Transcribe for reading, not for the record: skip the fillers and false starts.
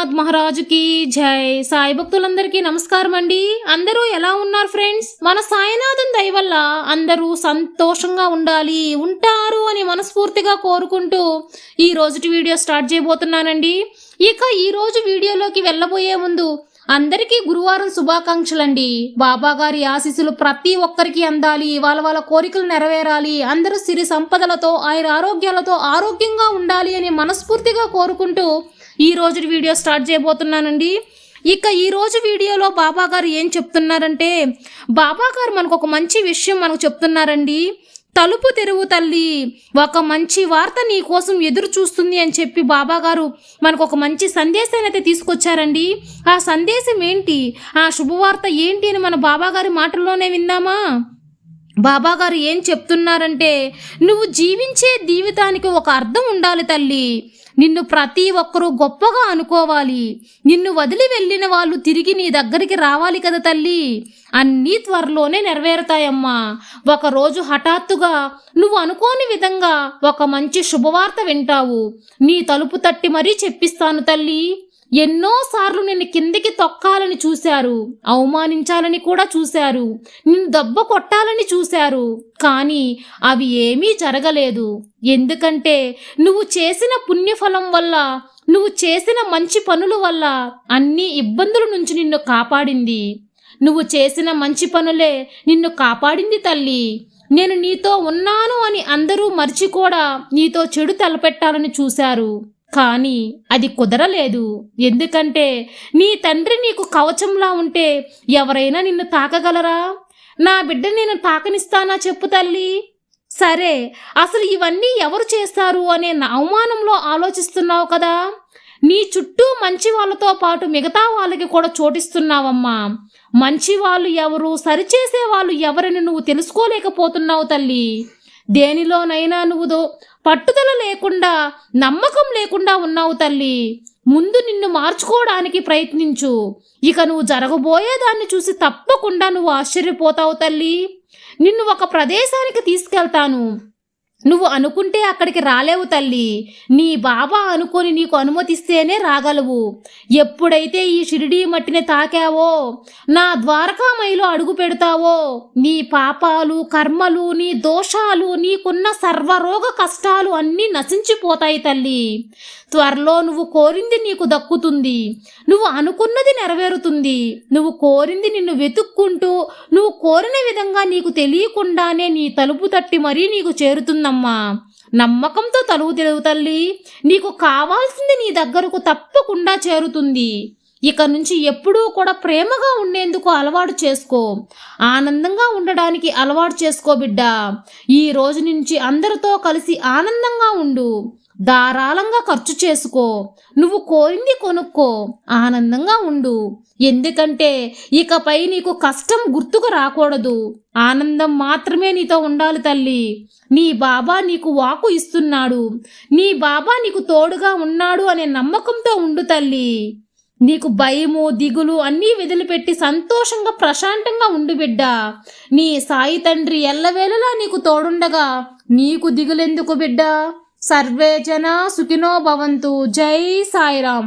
సాయినాథ్ మహారాజుకి జై. సాయి భక్తులందరికీ నమస్కారం అండి. అందరూ ఎలా ఉన్నారు ఫ్రెండ్స్? మన సాయినాథన్ దయ వల్ల అందరూ సంతోషంగా ఉండాలి, ఉంటారు అని మనస్ఫూర్తిగా కోరుకుంటూ ఈ రోజుటి వీడియో స్టార్ట్ చేయబోతున్నానండి. ఇక ఈ రోజు వీడియోలోకి వెళ్ళబోయే ముందు అందరికీ గురువారం శుభాకాంక్షలండి. బాబా గారి ఆశీస్సులు ప్రతి ఒక్కరికి అందాలి, వాళ్ళ కోరికలు నెరవేరాలి, అందరూ సిరి సంపదలతో ఆరోగ్యాలతో ఆరోగ్యంగా ఉండాలి అని మనస్ఫూర్తిగా కోరుకుంటూ ఈ రోజు వీడియో స్టార్ట్ చేయబోతున్నానండి. ఇక ఈ రోజు వీడియోలో బాబా గారు ఏం చెప్తున్నారంటే, బాబా గారు మనకు ఒక మంచి విషయం మనకు చెప్తున్నారండి. తలుపు తెరువు తల్లి, ఒక మంచి వార్త నీ కోసం ఎదురు చూస్తుంది అని చెప్పి బాబా గారు మనకు ఒక మంచి సందేశాన్ని అయితే తీసుకొచ్చారండి. ఆ సందేశం ఏంటి, ఆ శుభవార్త ఏంటి అని మన బాబా గారి మాటల్లోనే విందామా? బాబా గారు ఏం చెప్తున్నారంటే, నువ్వు జీవించే జీవితానికి ఒక అర్థం ఉండాలి తల్లి. నిన్ను ప్రతి ఒక్కరూ గొప్పగా అనుకోవాలి. నిన్ను వదిలి వెళ్ళిన వాళ్ళు తిరిగి నీ దగ్గరికి రావాలి కదా తల్లి. అన్నీ త్వరలోనే నెరవేరుతాయమ్మా. ఒకరోజు హఠాత్తుగా నువ్వు అనుకోని విధంగా ఒక మంచి శుభవార్త వింటావు. నీ తలుపు తట్టి మరీ చెప్పిస్తాను తల్లి. ఎన్నోసార్లు నిన్ను కిందికి తొక్కాలని చూశారు, అవమానించాలని కూడా చూశారు, నిన్ను దెబ్బ కొట్టాలని చూశారు, కానీ అవి ఏమీ జరగలేదు. ఎందుకంటే నువ్వు చేసిన పుణ్యఫలం వల్ల, నువ్వు చేసిన మంచి పనుల వల్ల అన్ని ఇబ్బందుల నుంచి నిన్ను కాపాడింది. నువ్వు చేసిన మంచి పనులే నిన్ను కాపాడింది తల్లి. నేను నీతో ఉన్నాను అని అందరూ మర్చి కూడా నీతో చెడు తలపెట్టాలని చూశారు, కానీ అది కుదరలేదు. ఎందుకంటే నీ తండ్రి నీకు కవచంలా ఉంటే ఎవరైనా నిన్ను తాకగలరా? నా బిడ్డ నేను తాకనిస్తానా చెప్పు తల్లి. సరే, అసలు ఇవన్నీ ఎవరు చేస్తారు అనే అవమానంలో ఆలోచిస్తున్నావు కదా. నీ చుట్టూ మంచి వాళ్ళతో పాటు మిగతా వాళ్ళకి కూడా చోటిస్తున్నావమ్మా. మంచి వాళ్ళు ఎవరు, సరిచేసే వాళ్ళు ఎవరని నువ్వు తెలుసుకోలేకపోతున్నావు తల్లి. దేనిలోనైనా నువ్వు పట్టుదల లేకుండా, నమ్మకం లేకుండా ఉన్నావు తల్లి. ముందు నిన్ను మార్చుకోవడానికి ప్రయత్నించు. ఇక నువ్వు జరగబోయేదాన్ని చూసి తప్పకుండా నువ్వు ఆశ్చర్యపోతావు తల్లి. నిన్ను ఒక ప్రదేశానికి తీసుకెళ్తాను. నువ్వు అనుకుంటే అక్కడికి రాలేవు తల్లి. నీ బాబా అనుకొని నీకు అనుమతిస్తేనే రాగలవు. ఎప్పుడైతే ఈ షిరిడీ మట్టిని తాకావో, నా ద్వారకామయిలో అడుగు పెడతావో, నీ పాపాలు, కర్మలు, నీ దోషాలు, నీకున్న సర్వరోగ కష్టాలు అన్నీ నశించిపోతాయి తల్లి. త్వరలో నువ్వు కోరింది నీకు దక్కుతుంది. నువ్వు అనుకున్నది నెరవేరుతుంది. నువ్వు కోరింది నిన్ను వెతుక్కుంటూ, నువ్వు కోరిన విధంగా నీకు తెలియకుండానే నీ తలుపు తట్టి మరీ నీకు చేరుతుందమ్మా. నమ్మకంతో తలుపు తెరువు తల్లి. నీకు కావాల్సింది నీ దగ్గరకు తప్పకుండా చేరుతుంది. ఇక నుంచి ఎప్పుడూ కూడా ప్రేమగా ఉండేందుకు అలవాటు చేసుకో. ఆనందంగా ఉండడానికి అలవాటు చేసుకో బిడ్డ. ఈ రోజు నుంచి అందరితో కలిసి ఆనందంగా ఉండు. ధారాళంగా ఖర్చు చేసుకో. నువ్వు కోరింది కొనుక్కో. ఆనందంగా ఉండు. ఎందుకంటే ఇకపై నీకు కష్టం గుర్తుకు రాకూడదు. ఆనందం మాత్రమే నీతో ఉండాలి తల్లి. నీ బాబా నీకు వాకు ఇస్తున్నాడు. నీ బాబా నీకు తోడుగా ఉన్నాడు అనే నమ్మకంతో ఉండు తల్లి. నీకు భయము, దిగులు అన్నీ వదిలిపెట్టి సంతోషంగా ప్రశాంతంగా ఉండు బిడ్డ. నీ సాయి తండ్రి ఎల్లవేళలా నీకు తోడుండగా నీకు దిగులెందుకు బిడ్డ. సర్వే జన సుఖినో భవంతు. జై సాయిరాం.